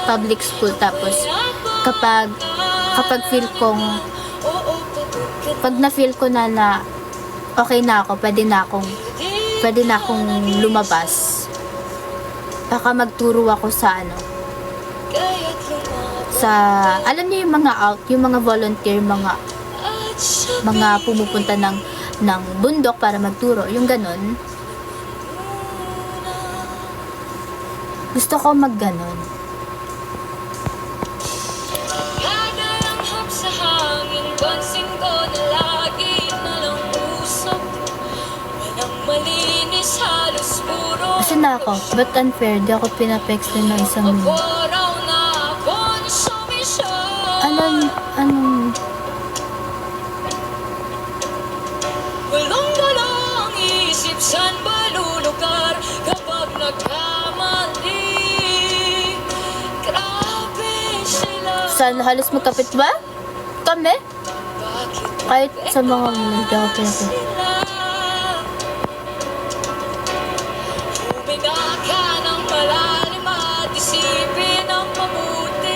public school. Tapos kapag feel kong pag na-feel ko na okay na ako, pwede na akong lumabas, baka magturo ako sa alam niyo yung mga volunteer, mga pumupunta ng bundok para magturo, yung ganon. Gusto ko magganon. Kasi na ako, but unfair, di ako pinapex din ng isang minute. Anong walang isip saan ba lulugar kapag nagkamali. Grabe sila. Saan halos magkapit ba? Kami? Kahit sa mga hindi ako pinapex.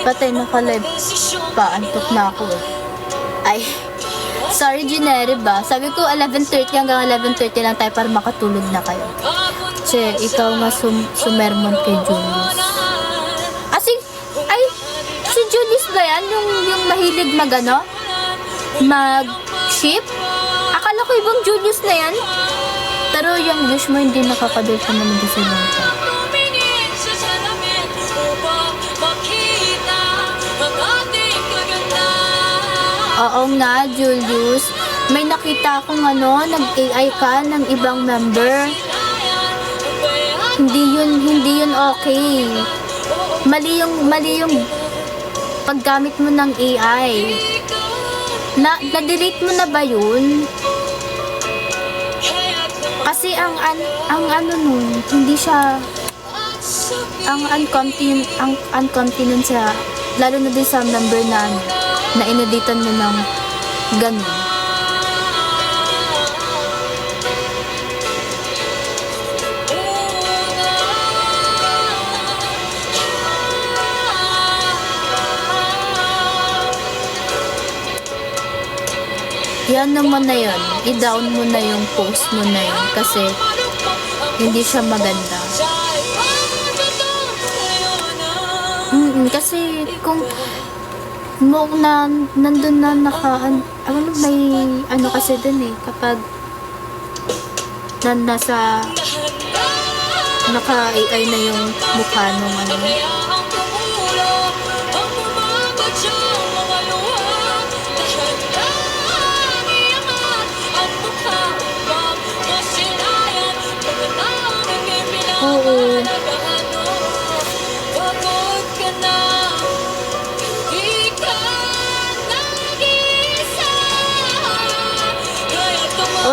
Patay na ka-live pa. Antok na ako eh. Ay, sorry Ginere ba? Sabi ko 11:30 hanggang 11:30 lang tayo para makatulog na kayo. Che, ikaw nga sumermon kay Julius. Si Julius ba yan? Yung mahilig mag-ship? Akala ko ibang Julius na yan. Pero yung wish mo hindi nakakadol ka naman sa lanta. Oo nga, Julius. May nakita akong nag-AI ka ng ibang member. Hindi yun okay. Mali yung paggamit mo ng AI. Na-delete mo na ba yun? Kasi ang nun, hindi siya ang uncomfy nun sa, lalo na din sa member na ineditan mo ng ganun. Yan naman na yun. I-down mo na yung post mo na yun kasi hindi siya maganda. Kasi kung nandun na may kasi dun eh, kapag nasa naka-AI na yung mukha nung Oo.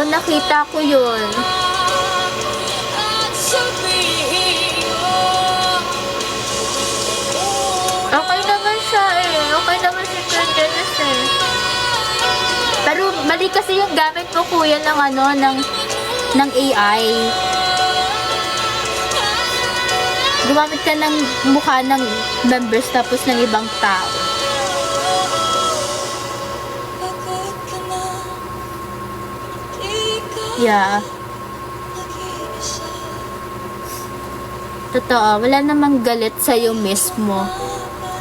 Nakita ko yun. Okay naman siya eh. Okay naman si Julius eh. Pero mali kasi yung gamit mo kuya ng AI. Gumamit ka ng mukha ng members tapos ng ibang tao. Yeah. Totoo, wala namang galit sa'yo mismo,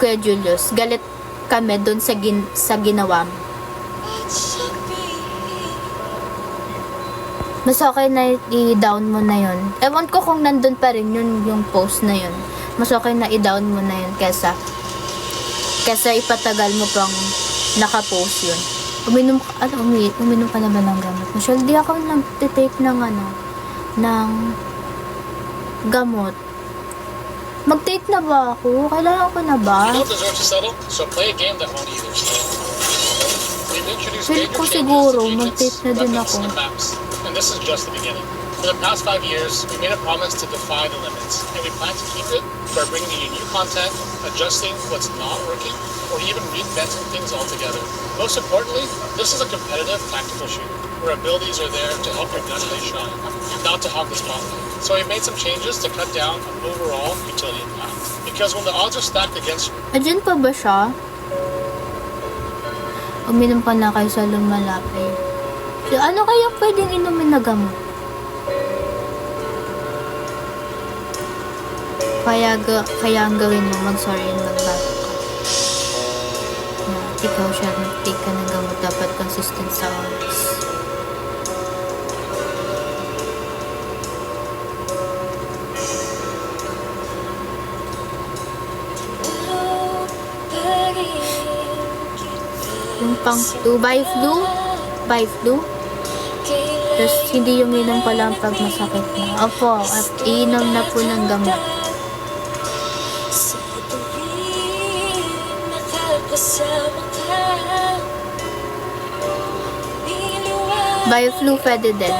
Kuya Julius. Galit kami dun sa ginawa mo. Mas okay na i-down mo na yun. Ewan ko kung nandun pa rin yung post na yun. Mas okay na i-down mo na yun kesa ipatagal mo pang naka-post yun. Uminom ka na ba ng gamot? Michelle, di ako nag-take ng gamot. Mag-take na ba ako? Kailangan ko na ba? You don't deserve to settle, so play a game that won't either. We've introduced Feel major ko changes siguro, to mag-take na din weapons, ako. and maps. And this is just the beginning. For the past 5 years, we made a promise to defy the limits, and we plan to keep it by bringing you new content, adjusting what's not working, or even reinventing things altogether. Most importantly, this is a competitive tactical shooter, where abilities are there to help your gunplay shine, not to hog the spotlight. So we made some changes to cut down on overall utility impact. Because when the odds are stacked against you, Andyan pa ba siya? Uminom ka na kaysa lumalapit. So, ano kaya pwedeng inumin na gamot? Kaya ang gawin mo, mag-sorry and magbago ka. Na ikaw siya, mag-take ka ng gamot. Dapat consistent sa oras. Yung pang 2 by flu? By flu? Tapos hindi yung inom pa lang pag masakit na. Opo, at iinom na po ng gamot. Sa tuwing nakakasama ka, iniwan By flu pwede din.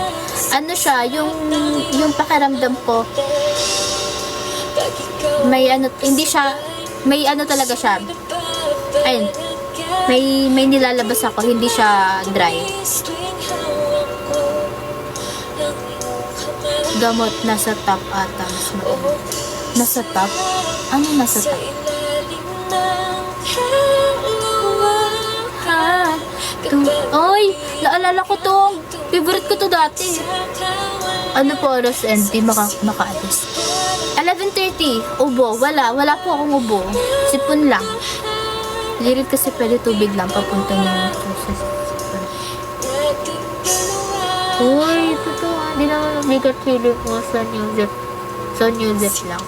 Ano siya, yung pakiramdam ko, pag ikaw may ano, hindi siya, may ano talaga siya. Ayun, may nilalabas ako, hindi siya dry. tuwing hawak ko ang iyong kamay. Gamot nasa top ata. Mas maano. Nasa top? Ano nasa Sa top? ilalim ng haluan Ha? Oy, naalala ko tong. Favorite ko to dati. Ano po oras and di makaalis? 11:30. Ubo. Wala po akong ubo. Sipon lang. Lirit kasi pwede tubig lang papunta niya sa sipon. Uy, totoo. Di naman mabigat feeling ko sa New Zep. Sa New Zep lang.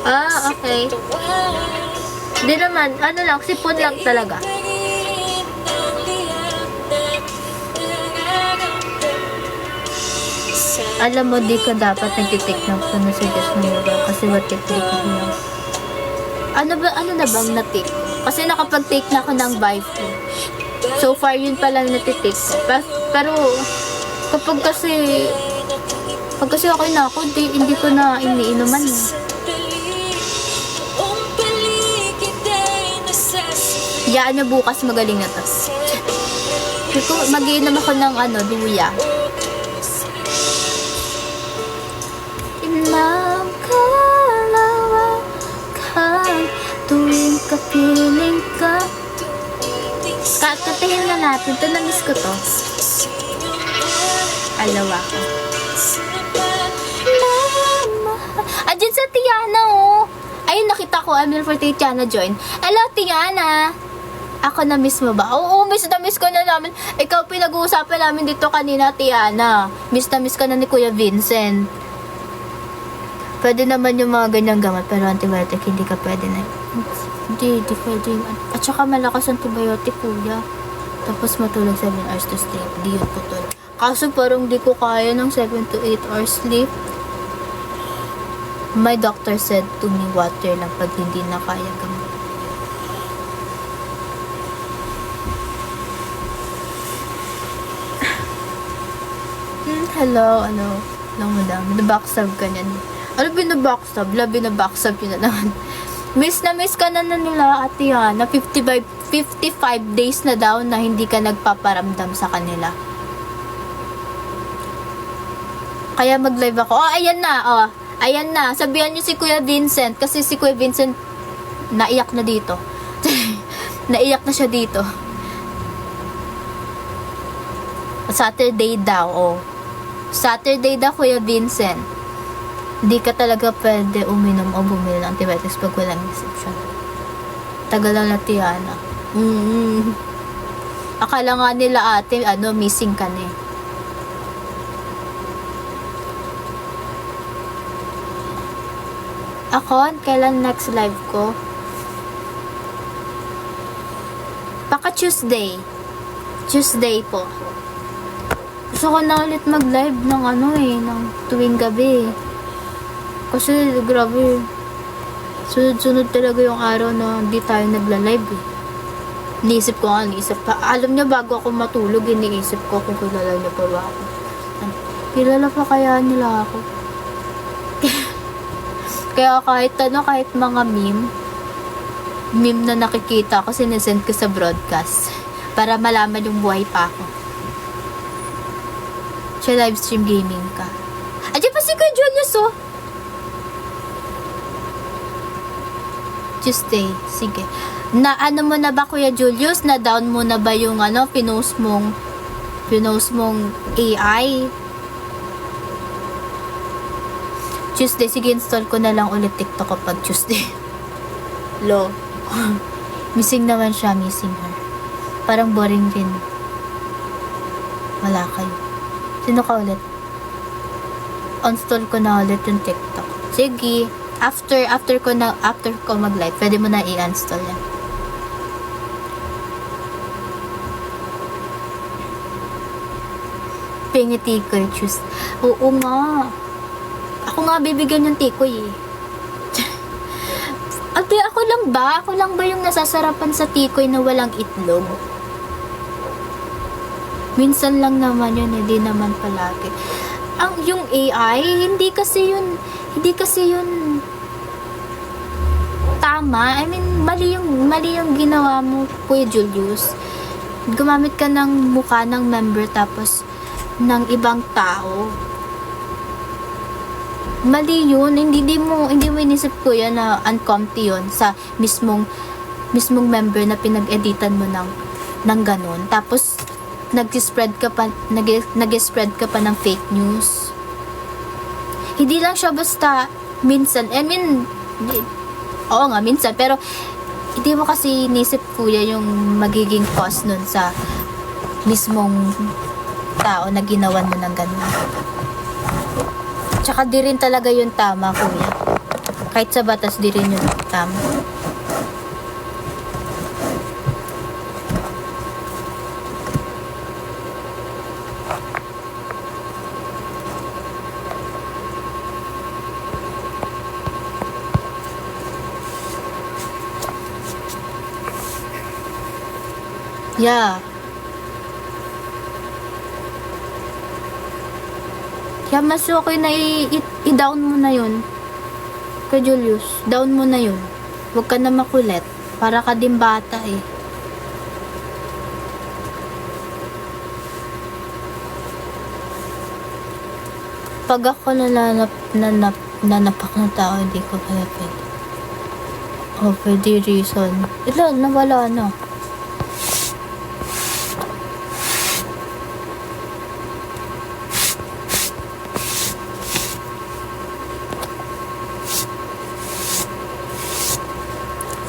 Ah, okay. Di naman, ano lang, sipon lang talaga. Alam mo, di ka dapat nagtitake ng suggest mo ba? Kasi what if di ka lang. Ano na bang na-take? Kasi nakapag-take na ako ng Vive. So far, yun pa lang natitake ko. Pero, kapag kasi okay na ako, hindi ko na iniinuman. Yaan niya bukas, magaling na to. Mag-iinom ako ng luya. Kalawakan tuwing kapiling ka. Katahin na natin. Ito, na-miss ko to. Alawa ko. Adyan sa Tiana, oh. Ayun, nakita ko. I'm for Tiana join. Hello, Tiana. Ako na-miss mo ba? Oo, miss na miss ko na namin. Ikaw pinag-uusapan namin dito kanina, Tiana. Miss na miss ka na ni Kuya Vincent. Pwede naman yung mga ganyang gamot, pero antibiotic hindi ka pwede na. Hindi pwede. At saka malakas antibiotic, kuya. Tapos matulog 7 hours to sleep. Di yun putol. Kaso parang di ko kaya ng 7 to 8 hours sleep. My doctor said to me, water lang pag hindi na kaya gamot. Hello, ano madam, binabackstab ka niyan. Ano binabackstab? Binabackstab yun na naman. Miss na miss ka na nila, Ate Yana. 55 days na daw na hindi ka nagpaparamdam sa kanila. Kaya mag-live ako. Oh, ayan na, oh. Ayan na. Sabihan niyo si Kuya Vincent. Kasi si Kuya Vincent, naiyak na dito. Naiyak na siya dito. Saturday daw, oh. Saturday daw, Kuya Vincent. Hindi ka talaga pwede uminom o bumili ng antibiotics pag walang reception. Tagal lang na Tiana. Akala nga nila ate, missing ka na eh. Ako, kailan next live ko? Baka Tuesday. Tuesday po. Gusto ko na ulit mag-live ng ng tuwing gabi. Kasi grabe. Sunod-sunod talaga yung araw na hindi tayo nagla-live eh. Iniisip ko pa. Alam niya bago ako matulog, iniisip ko kung kilala niya pa ba ako. Kilala pa kaya nila ako. Kaya kahit mga meme na nakikita ko, sinesend ko sa broadcast. Para malaman yung buhay pa ako. Siya livestream gaming ka. Andiyan pa si Kuya John Julius, oh. Tuesday. Sige. Na ano mo na ba, Kuya Julius? Na down mo na ba yung pinost mong AI? Tuesday. Sige, install ko na lang ulit TikTok kapag Tuesday. Lo. Missing naman siya. Missing her. Parang boring rin. Wala kayo. Sino ka ulit? Uninstall ko na ulit yung TikTok. Sige. After ko mag-live, pwede mo na i-install yan. Pingi tikoy, choose. Oo nga. Ako nga bibigyan yung tikoy eh. Ate, ako lang ba yung nasasarapan sa tikoy na walang itlog? Minsan lang naman yun, hindi naman palagi. Yung AI, hindi kasi yun tama. I mean, mali yung ginawa mo, Kuya Julius. Gumamit ka ng mukha ng member tapos ng ibang tao. Mali yun. Hindi mo inisip, Kuya, na uncomfy yun sa mismong member na pinag-editan mo ng ganun. Tapos nag-spread ka pa ng fake news. Hindi lang siya basta minsan, oo nga, minsan, pero hindi mo kasi inisip, Kuya, yung magiging cause nun sa mismong tao na ginawan mo ng ganun. Tsaka di rin talaga yung tama, Kuya. Kahit sa batas, di rin yung tama. Yeah. Kaya mas okay na i-down mo na yun. Kay Julius, down mo na yun. Huwag ka na makulit. Para ka din bata eh. Pag ako nanapak ng tao, hindi ko kaya pwede. Oh, pwede reason. Ilan, nawala na.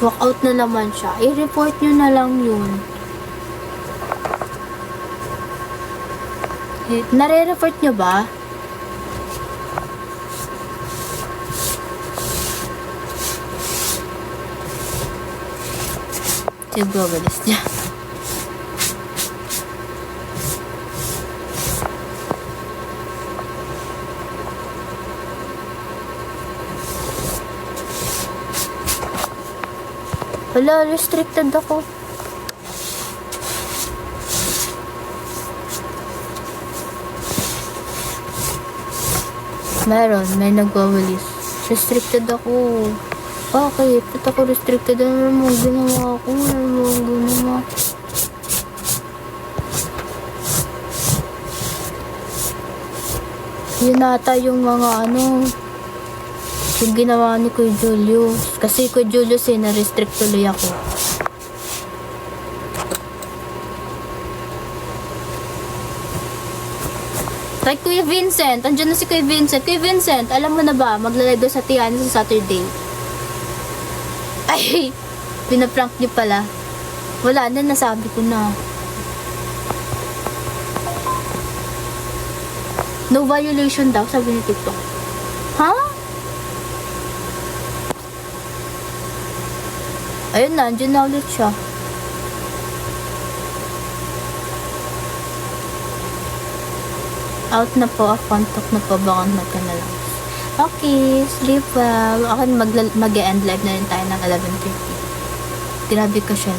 Walkout na naman siya. I-report nyo na lang yun. Nare-report nyo ba? Siguro balis niya. Wala, restricted ako. May nagwawalis. Restricted ako. Bakit? Ba't ako restricted? Ano mo ginawa ako? Ano mo ginawa? Yun ata yung mga yung ginawa ni Kuya Julius. Kasi Kuya Julius na-restrict tuloy ako. Like Kuya Vincent. Andiyan na si Kuya Vincent. Kuya Vincent, alam mo na ba? Maglalagay sa Tiana sa Saturday. Ay! Pinaprank niyo pala. Wala na, nasabi ko na. No violation daw, sabi ni TikTok. Ha? Ayun na, andyan na ulit siya. Out na po, contact na po, baka ka na lang. Okay, sleep well. Ako mag-e-end live na rin tayo ng 11:30. Grabe ka siya.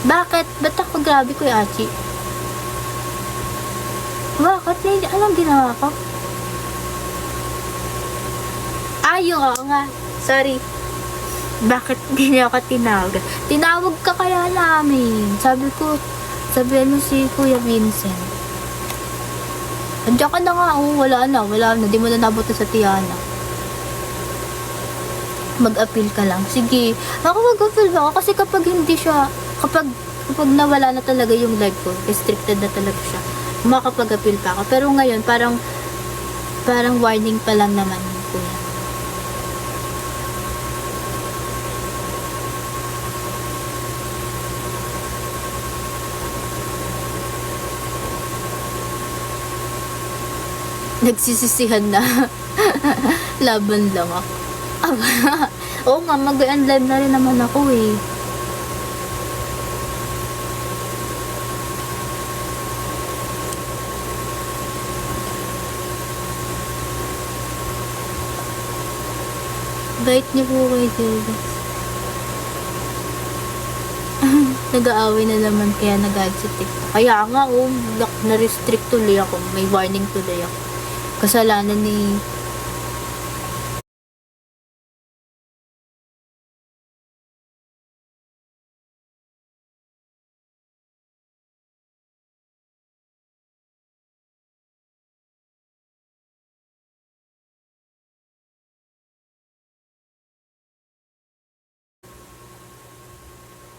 Bakit? Ba't ako grabe, Kuya Achi? Bakit? Anong ginawa ko? Oo nga. Sorry. Bakit hindi niya ako tinawag? Tinawag ka kaya namin. Sabi mo si Kuya Vincent. Andiyan ka na nga, oh, wala na, di mo na nabot sa Tiana. Mag-appeal ka lang. Sige, ako mag-appeal ba ako? Kasi kapag hindi siya, kapag nawala na talaga yung live ko, restricted na talaga siya, makapag-appeal pa ako. Pero ngayon, parang warning pa lang naman, kuya. Nagsisisihan na. Laban lang ako. Oo nga, mag-end live na rin naman ako eh. Bait niyo po kay Jervis. Nag-aaway na naman kaya nag-add sa TikTok. Kaya nga, oh, na-restrict tuloy ako. May warning tuloy ako. Kasalanan ni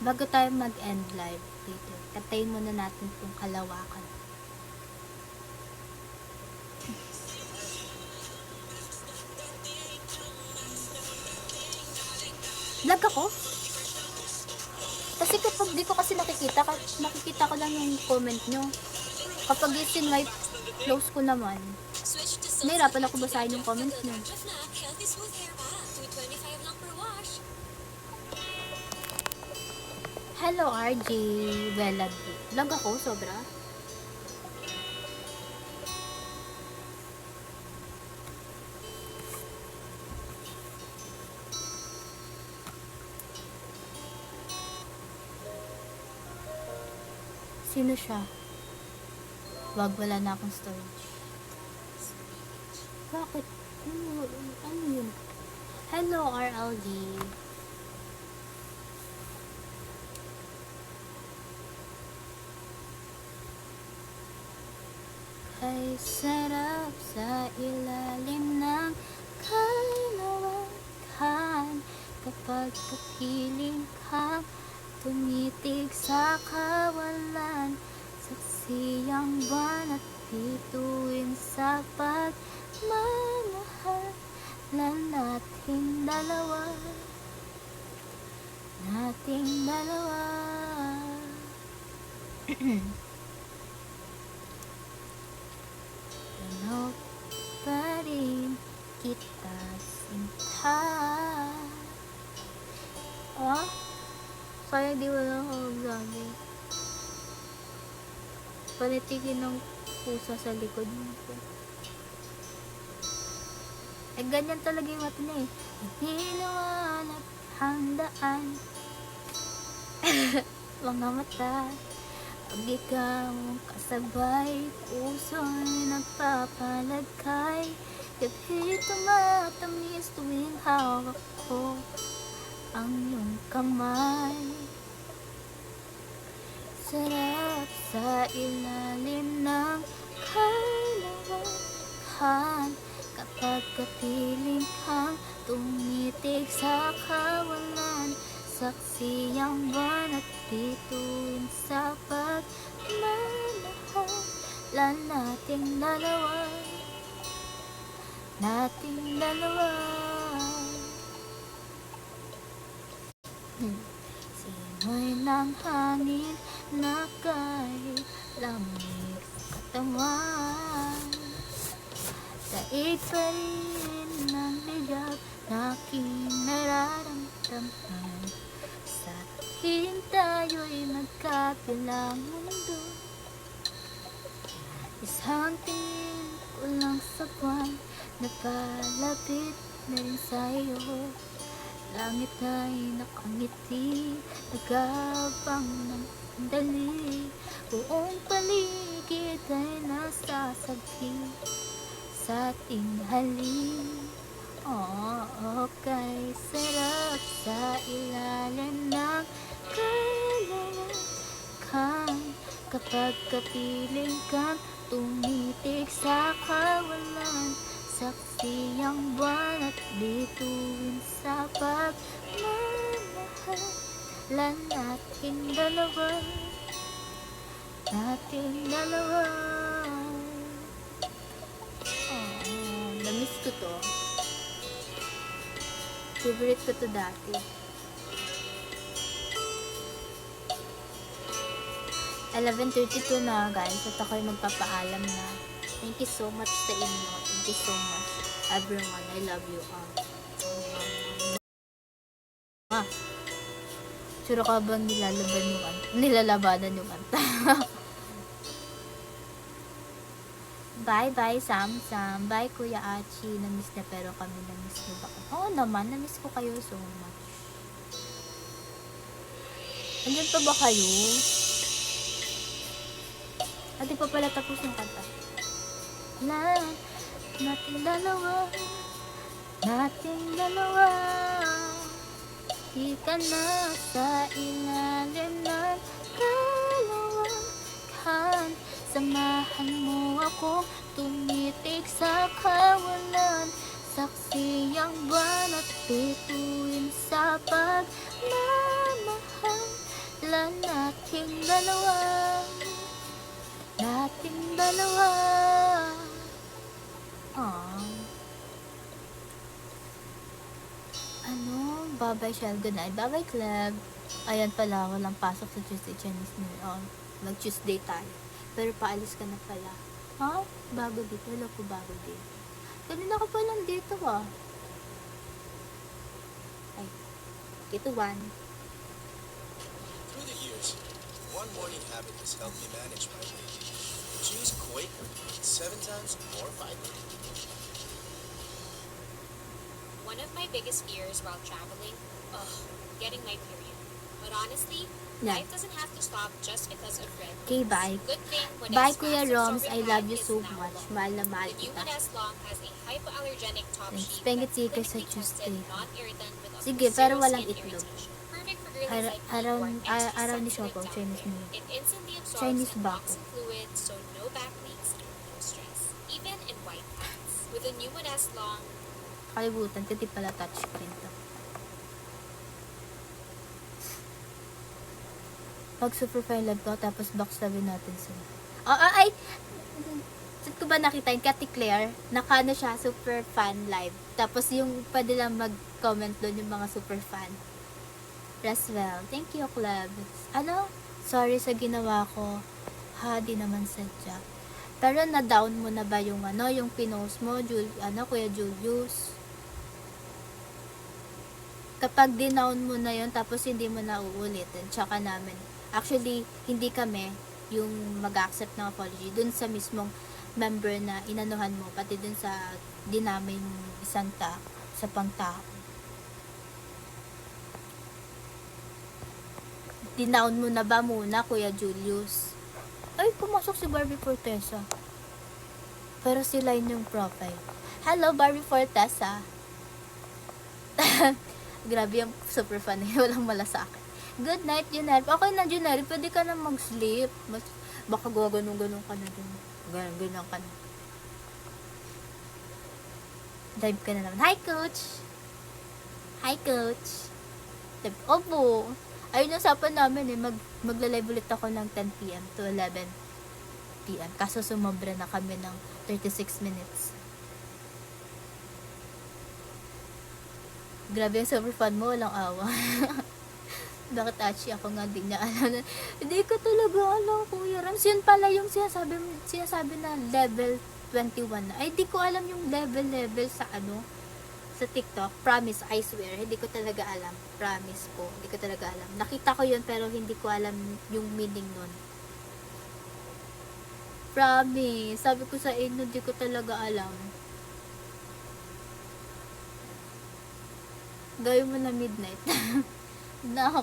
bago tayo mag-end live dito, katayin muna natin itong kalawakan. Lag ako? Kasi kapag di ko kasi nakikita ko lang yung comment nyo. Kapag i-swipe, close ko naman. Nahirapan ako basahin yung comment nyo. Hello RJ, well, lag ako, sobra. Sino siya? Wag, wala na akong storage. Bakit? Ano yun? Hello RLD. Ay sarap sa ilalim ng kalawakan kapag kapiling kang tumitig sa kawalan, saksi ang buwan at bituin sa pagmamahal nating dalawa. Ano pa rin kita sinta. Sayang di wala akong gabi. Panitigin ng pusa sa likod mo. Ganyan talaga yung mata niya eh. Inilawanag handaan. Mga mata. Pag ikaw kasabay, puso'y nagpapalagkay. Gabi tumatamis tuwing hawak ko ang iyong kamay. Sarap sa ilalim ng kalawakan kapag kapiling kang tumitig sa kawalan, saksi ang buwan at bituin sa pagmamahal nating dalawa. Simoy ng hangin na kahit lamig sa katawan, daig pa rin ng higap na aking nararamdaman. Sa tingin tayo'y magkabilang mundo, isang tingin ko lang sa buwan, napalapit na rin sa'yo. Langit ay nakangiti, nagabang ng sandali, buong paligid ay nasasagpi sa ating halik. Okay, sarap sa ilalim ng kalawakan kapag kapiling kang tumitig sa kawalan, saksi ang buwan at bituin sa pagmamahalan nating dalawa, nating dalawa. Namiss ko to. Favorite ko to dati. 11:32 na guys at ako'y magpapaalam na. Thank you so much sa inyo. Thank you so much everyone. I love you all. Sure ka bang nilalabanan yung anta? Bye bye Sam Sam. Bye Kuya Achi. Namiss na pero kami namiss mo ba? Oo naman, namiss ko kayo so much. Andyan pa ba kayo? Di pa pala tapos yung kanta. Nating dalawa, nating dalawa, di ka na sa ilalim ng kalawakan. Samahan mo ako, tumitig sa kawalan, saksi ang buwan at bituin sa pagmamahalan nating dalawa, nating dalawa. Ano? Bye-bye, Shell. Good night. Bye-bye, Club. Ayan pala, walang pasok sa Tuesday Chinese New Year. Mag-Tuesday tayo. Pero paalis ka na pala. Ha? Bago dito. Wala ko bago dito. Kanina ka palang dito, Ay. Ito, one. Through the years, one morning habit has helped me manage my weight. Choose Quaker, 7 times more fiber. One of my biggest fears while traveling, getting my period. But honestly, Yeah. life doesn't have to stop just because of red. Okay, bye. Good thing when Bye, its Kuya fast Roms. absorbing I love pad you is so now much. gone. Mahal na mahal The new kita. Moness Long has a hypoallergenic top Thanks. sheet Pengit that's sige sa clinically tested Tuesday. non-irritant with up to Sige, pero zero walang skin itlog. irritation. Perfect for girlies Ara- like me araw- who are extra araw ni sensitive Shopper, down Chinese there. New Year. It instantly absorbs Chinese and locks bako. in fluid, so no back leaks and no stress. Even in white pants. With the new Moness Long, Kalibutan, kasi pala touchscreen to. Pag super fine live ko, tapos backstabbing natin sila. Ay! Saan ko ba nakita yung Cathy Claire? Nakano siya, super fan live. Tapos yung pwede lang mag-comment doon yung mga super fan. Raswell, thank you, Club. Ano? Sorry sa ginawa ko. Di naman sadya. Pero na-down mo na ba yung yung pinost mo, Kuya Julius? Kapag dinown mo na yun, tapos hindi mo na uulitin, tsaka namin. Actually, hindi kami yung mag-accept ng apology. Dun sa mismong member na inanuhan mo, pati dun sa dinamay mong isang sa pangtao. Dinown mo na ba muna, Kuya Julius? Ay, pumasok si Barbie Fortesa. Pero sila yun yung profile. Hello, Barbie Fortesa. Grabe yung super fan eh. Walang malasakit. Good night, Junel. Okay na, Junel. Pwede ka na mag-sleep. Baka gaganong-ganong ka na dun. Ganon ka na. Dive ka na naman. Hi, Coach! Hi, Coach! Dive. Opo! Ayun yung usapan namin eh. Magla-live ulit ako ng 10 p.m. to 11 p.m. Kaso sumobra na kami ng 36 minutes. Grabe yung super fun mo, walang awa. Bakit Achi ako nga di niya alam? Hindi ko talaga alam, Kuya Rams. Yun pala yung sinasabi na level 21 na. Ay, di ko alam yung level sa sa TikTok. Promise, I swear. Hindi ko talaga alam. Promise po. Hindi ko talaga alam. Nakita ko yun pero hindi ko alam yung meaning nun. Promise. Sabi ko sa inyo, hindi ko talaga alam. Gawin mo na midnight.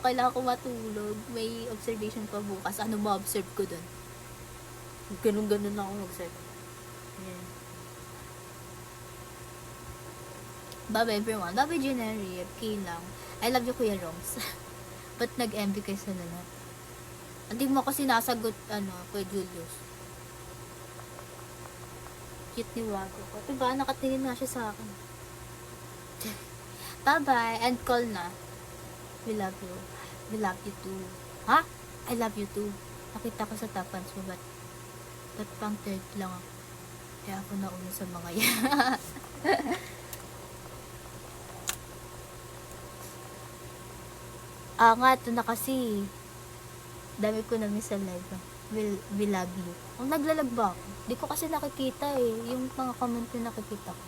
Kailangan ko matulog. May observation pa bukas. Ano ma-observe ko dun? Ganun-ganun na ako mag-observe. Yeah. Bye-bye everyone. Bye-bye Juneri. Okay lang. I love you, Kuya Roms. Ba't nag-MB kayo sa lahat? Hindi mo ako sinasagot, Kuya Julius. cute ni Wago ko. Diba? Nakatingin nga siya sa akin. Bye-bye. End call na. We love you. We love you too. Ha? I love you too. Nakita ko sa tapans mo, ba't pang third lang ako? Kaya ako nauna sa mga yan. Nga, ito na kasi. Dami ko na miss sa live. We love you. Ang naglalag ba ako? Di ko kasi nakikita eh. Yung mga comment ko nakikita ko.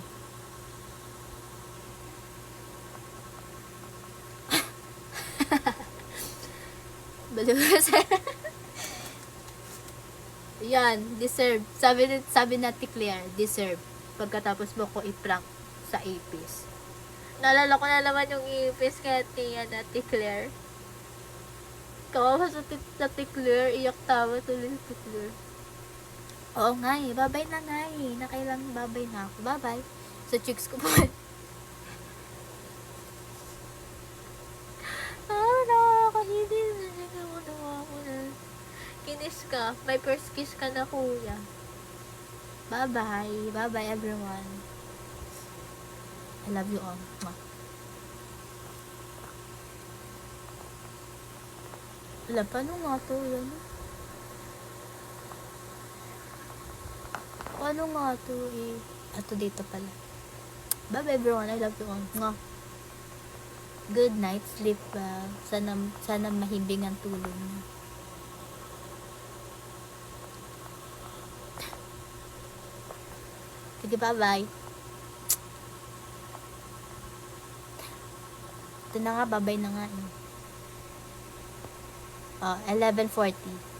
Baluwas. Yan, deserve. Sabi na Claire, deserve. Pagkatapos mo ko i-prank sa ipis. Naalala ko na naman yung ipis kaya tiyan na Claire. Kawawa sa Claire, iyak tawa tuloy si Claire. Oo nga eh, babay na nga eh. Nakailang babay na ako. Babay. Sa chicks ko po. Nakakahilis na siya naman ako na. Kinis ka. May first kiss ka na, kuya. Bye-bye. Bye-bye, everyone. I love you all. Mwah. Wala, paano nga to? Yan. Paano nga to eh? Ato dito pala. Bye-bye, everyone. I love you all. Mwah. Good night, sleep well. Sana mahimbing ang tulog niyo. Sige, bye-bye. Ito na nga, bye-bye na nga eh. 11:40.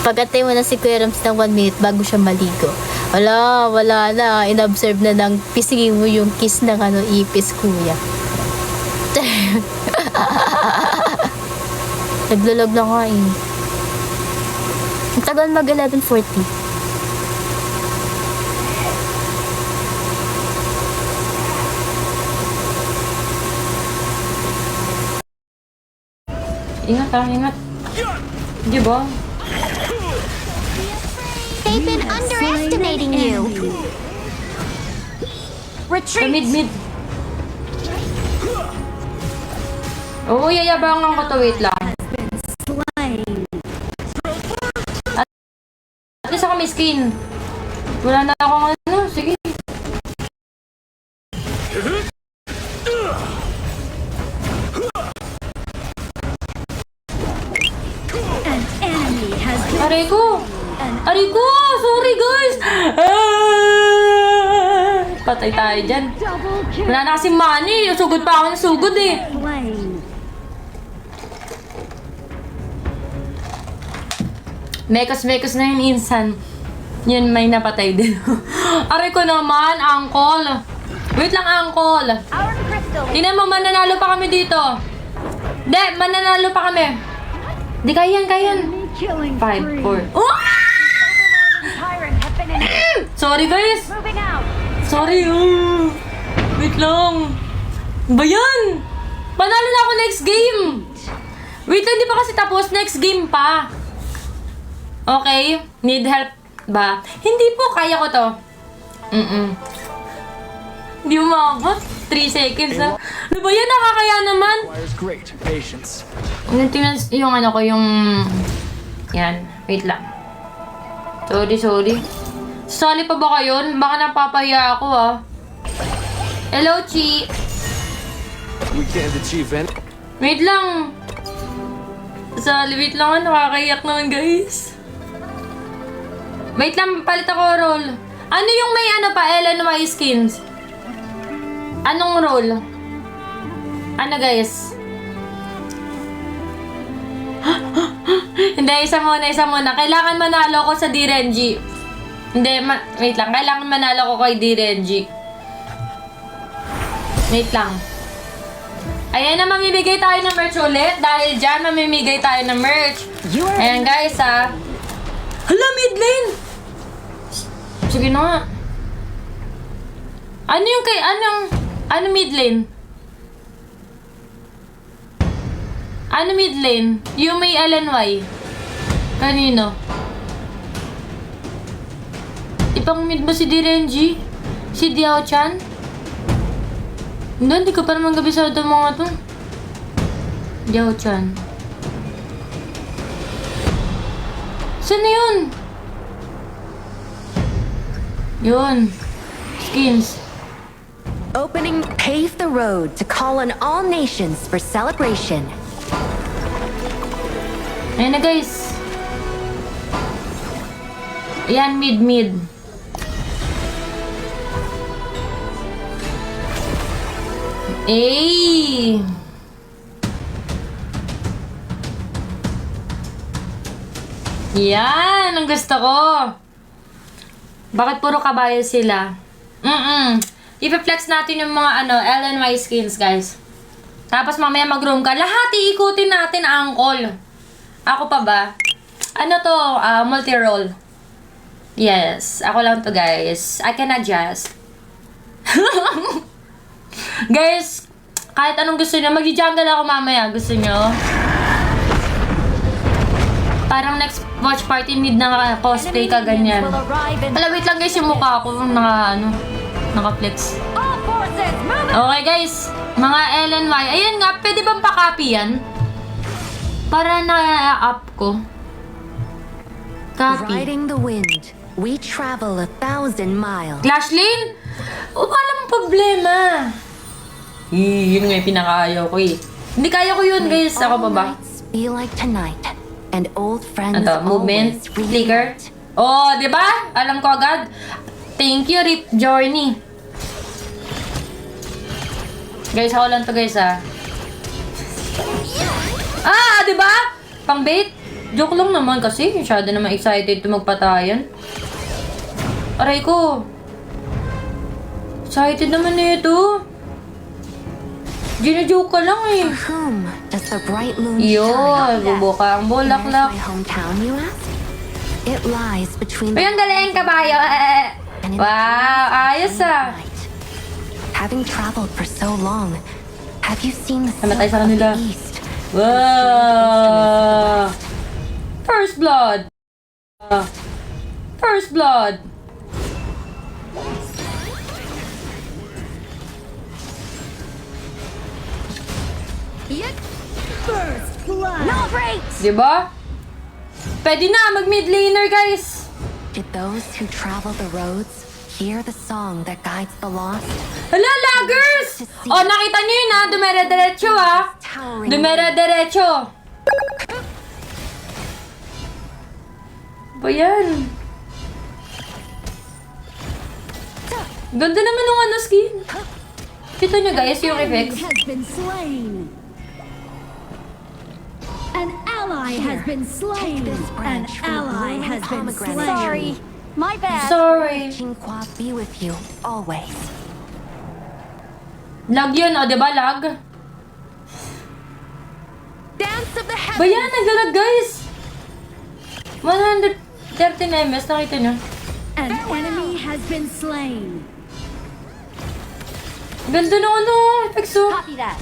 Pag-atay mo na si Kuya Rams ng 1 minute bago siya maligo. Wala na. In-observe na ng pisingin mo yung kiss ng ipis, kuya. Naglulog na nga eh. Ang tagal mag 11:40. Ingat ah, ingat. Di ba? They've been underestimating you. Retreat. Mid. Oo, yayabangan ko to. Wait lang. At least ako may skin. Wala na akong ano. Sige. Aray ko! Sorry guys! Patay tayo dyan. Wala na kasing money. Sugod pa ako ng sugod eh. Mekos na yun insan. Yun may napatay din. Aray ko naman, uncle. Wait lang, uncle. Tingnan mo, mananalo pa kami dito. Hindi, mananalo pa kami. Di, kayan. 5, 4. Oh! Sorry guys. Sorry. Wait lang. Ba yan? Panalo na ako next game. Wait lang, di pa kasi tapos. Next game pa. Okay? Need help ba? Hindi po, kaya ko to. Hindi umabot. 3 seconds na. Ano ba yan? Nakakaya naman. Great patience. Tingnan yung ano ko, yung... Yan. Wait lang. Sorry. Sali pa ba kayo? Baka napapahiya ako ah. Hello, Chi. We can't achieve any. Wait lang. Wait lang ah. Nakakahiyak naman guys. Wait lang, palit ako role. Ano yung may ano pa? Ellen Y skins? Anong role? Ano guys? Hindi, isa muna. Kailangan manalo ko sa D-Renji. Hindi, wait lang. Kailangan manalo ko kay D-Renji. Wait lang. Ayan na, mamimigay tayo ng merch ulit. Dahil dyan, mamimigay tayo ng merch. Ayan guys, ha. Hala, mid lane! Sige na nga. Ano yung kay... Ano mid lane? Ano mid lane? Yung may LNY. Kanino? Ipang mid mo si D-Renji? Si Diao-chan? Hindi ko pa naman kabisado mga to. Diao-chan. Saan na yun? Yun. Skins. Opening pave the road to call on all nations for celebration. Ayan na guys. Ayan, mid. Eh. Yan, ang gusto ko. Bakit puro kabayo sila? Ipa-flex natin yung mga LNY skins, guys. Tapos mamaya mag-roam ka. Lahat iikutin natin, angkol. Ako pa ba? Ano to? Multi-roll. Yes, ako lang to, guys. I can adjust. Guys, kahit anong gusto nyo, mag-jungle ako mamaya. Gusto nyo? Parang next watch party mid na cosplay ka ganyan. Wala, wait lang guys, yung mukha ko naka-flex. Okay guys, mga LNY. Ayan nga, pwede bang pa-copy yan? Para na-up ko. Copy. Riding the wind, we travel 1,000 miles. Clash lane? O, walang problema. Yun nga yung pinakaayaw ko eh. Hindi kaya ko yun guys. Ako pa ba? Nights be like tonight, and old friends Ano, movement, always flicker. Oh, di ba? Alam ko agad. Thank you, Rip Journey. Guys, ako lang to guys di ba? Pang bait. Joke lang naman kasi. Masyado naman excited to magpatayan. Aray ko. Excited naman na ito. Gina-joke ka lang eh. Whom does the bright moon Yun, shine? bubuka ang Where's bulaklak. my hometown, you ask? It lies between Ayun, galing kabayo. and in Wow, ayos night. Having traveled for so long, have you seen the Namatay silk sa of kanila. the east? Wow. First blood. First blood. No breaks! Diba? Pwede na, mag-mid laner, guys. Did those who travel the roads hear the song that guides the lost? Hala, laggers! Oh, nakita nyo yun ha, dumere-derecho ha. Towering Dumere-derecho. Ba yan? Ganda naman ng skin. Kita nyo guys, yung effects. Has been slain. An ally has been slain. this An branch from the ally blooming has been pomegranate slain. My bad. Sorry. King Kwa be with you always. Lag yun, o diba lag? Dance of the Ba heavens. yan, naglalag guys. 113 ms, nakita nyo? An enemy has been slain. Ganda ng effects oh. Copy that.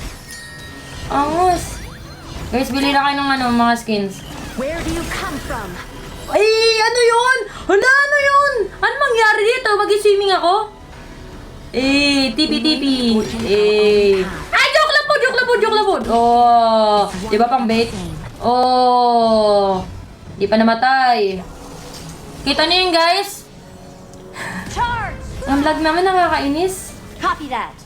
Angas. Guys, bili na kayo ng mga skins. Where do you come from? Ay, ano yun? Hala, ano yun? Ano mangyari dito? Mag-swimming ako? Tipi-tipi. Ay, joke lang po. Oh, di ba pang bait? Oh, di pa namatay. Kita niyo yun, guys? Charge. Ang lag naman, nakakainis. Copy that.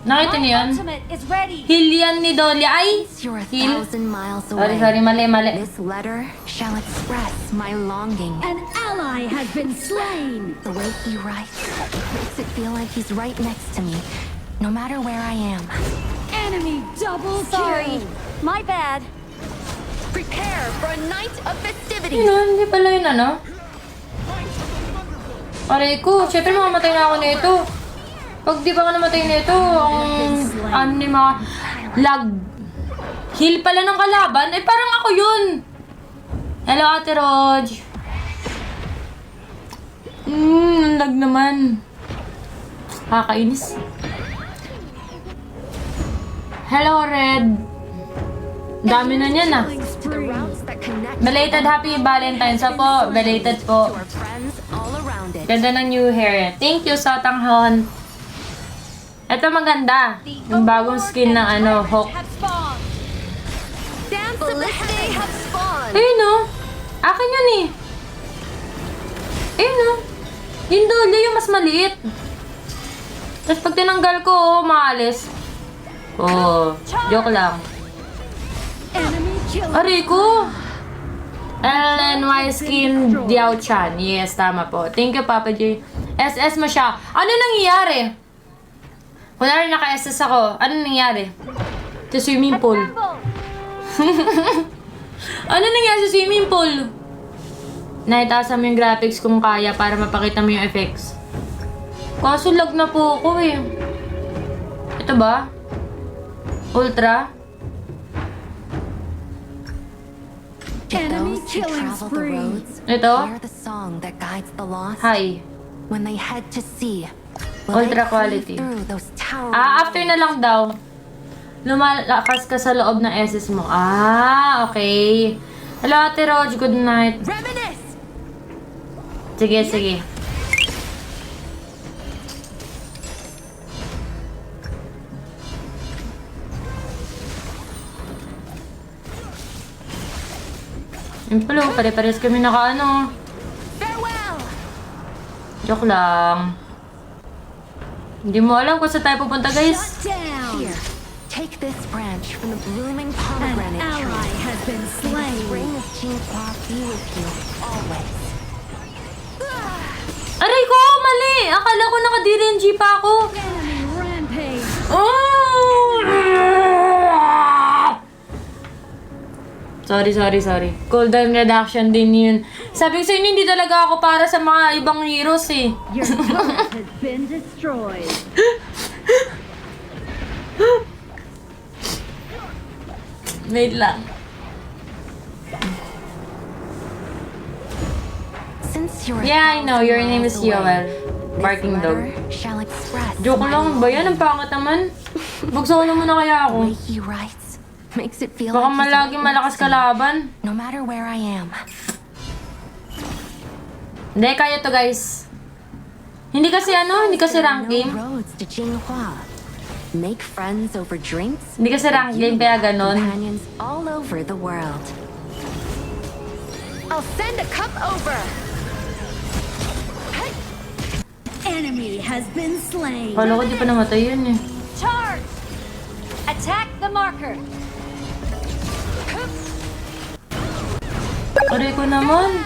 Nakita niyo yun? Ultimate is ready. Heal yan ni Dolly. Ay, You're heal. 1,000 miles away. Sorry, mali. This letter shall express my longing. An ally has been slain. The way he writes makes it feel like he's right next to me, no matter where I am. Enemy double Sorry. kill. My bad. Prepare for a night of festivities. Yun, hindi pala yun ano. Aray ko, syempre mamamatay na ako nito. Pag di ba nga namatay nito, ang ni mga lag. Heal pala ng kalaban, eh parang ako yun. Hello, Ate Rog. Lag naman. Kakainis. Hello, Red. Dami na niyan ah. To the routes that connect Belated Happy Valentine's po. Belated po. to our friends all around it. Ganda ng new hair. Thank you, Sotanghon. Ito maganda. Yung bagong skin ng ano, Hawk. Have spawned. Dance of the heavens have spawned. Ayun o. Akin yun eh. Ayun o. Yung dole, yung mas maliit. Tapos pag tinanggal ko, maalis. Joke lang. Enemy kill. Aray ko! LNY Skin Diao Chan. Yes, tama po. Thank you, Papa J. SS mo siya. Ano nangyayari? Kunwari naka-SS ako. Ano nangyayari? Sa swimming pool. Ano nangyayari sa swimming pool? Naitaasa mo yung graphics kung kaya para mapakita mo yung effects. Kaso lag na po ako eh. Ito ba? Ultra? To Enemy those who killing travel the spree. roads, Ito? hear the song that guides the lost. Hi. When they head to sea, will Ultra they quality. cleave through those towering After na lang daw. Lumalakas ka sa loob ng SS mo. Okay. Hello, Ate Rog. Good night. Reminisce! Sige, sige. Yun pala, pare-pares kami naka-ano. Farewell! Joke lang. Hindi mo alam kung saan tayo pupunta, guys. Shut down. Here, take this branch from the blooming An pomegranate ally tree. has been May the slain. spring of Jinhua be with you always. Aray ko! Mali! Akala ko naka-DNG pa ako. Enemy rampage. Sorry. Cooldown reduction din yun. Sabi ko sa inyo, hindi talaga ako para sa mga ibang heroes eh. Your turret has been destroyed. Wait lang. Since you're Yeah, I know. Your name is 1,000 miles Yoel. away, this Barking dog. letter shall express Joke my lang ba yan? Ang pangat naman. Bugso ko naman na kaya The ako. way he writes makes it feel Baka like he's malaging right malakas next to me, kalaban. no matter where I am. Hindi, kaya to guys. Hindi kasi hindi kasi There are rank game. No roads to Jinhua. Make friends over drinks. Hindi kasi rank game, kaya ganon. Companions all over the world. I'll send a cup over. Enemy has been slain. Kala ko di pa namatay yun eh. Charge! Attack the marker. Aray ko naman.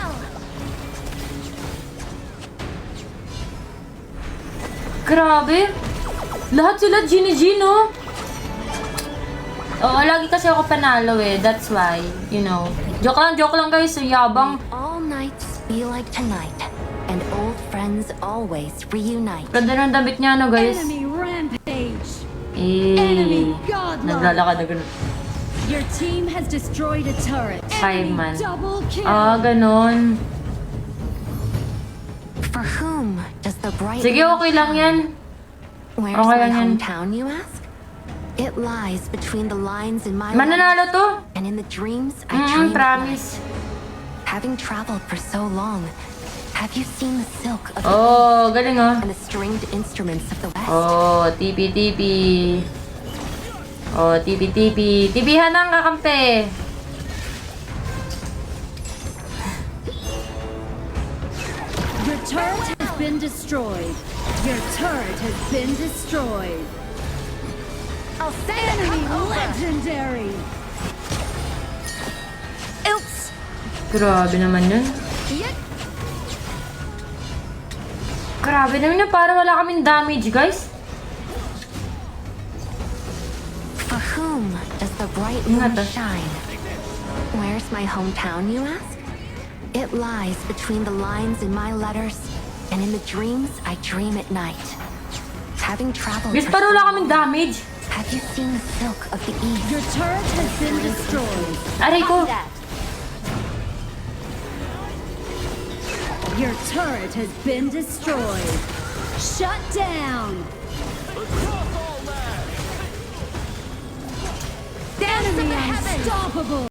Grabe. Lahat sila Gini no? Oo, lagi kasi ako panalo eh. That's why, you know. Joke lang guys. Yabang. All nights be like tonight, and old friends always reunite. Ganda ng damit niya guys. Enemy rampage. Enemy godlike. Naglalakad na ganun. Your team has destroyed a turret. 5 man. Double kill. Ganon. For whom does the bright Sige, okay lang yan. Where's Okay my lang yan. hometown, you ask? It lies between the lines in my Mananalo life to. and in the dreams I dream at Promise. night. Having traveled for so long, have you seen the silk of Galing oh. and the stringed instruments of the West? TP. TP. Tipihan ang kakampi. Your turret has been destroyed. Your turret has been destroyed. I'll send a Enemy cup over. legendary. Oops. Grabe naman yun. Yet Grabe naman yun. Para wala kaming damage, guys. for does the bright Ingat, moon ah. shine. Where's my hometown, you ask? It lies between the lines in my letters and in the dreams I dream at night. Having traveled Guys, for pero so wala kaming long, damage. have you seen the silk of the east? Your turret has been destroyed. Aray ko. Your turret has been destroyed. Shut down. Enemy unstoppable.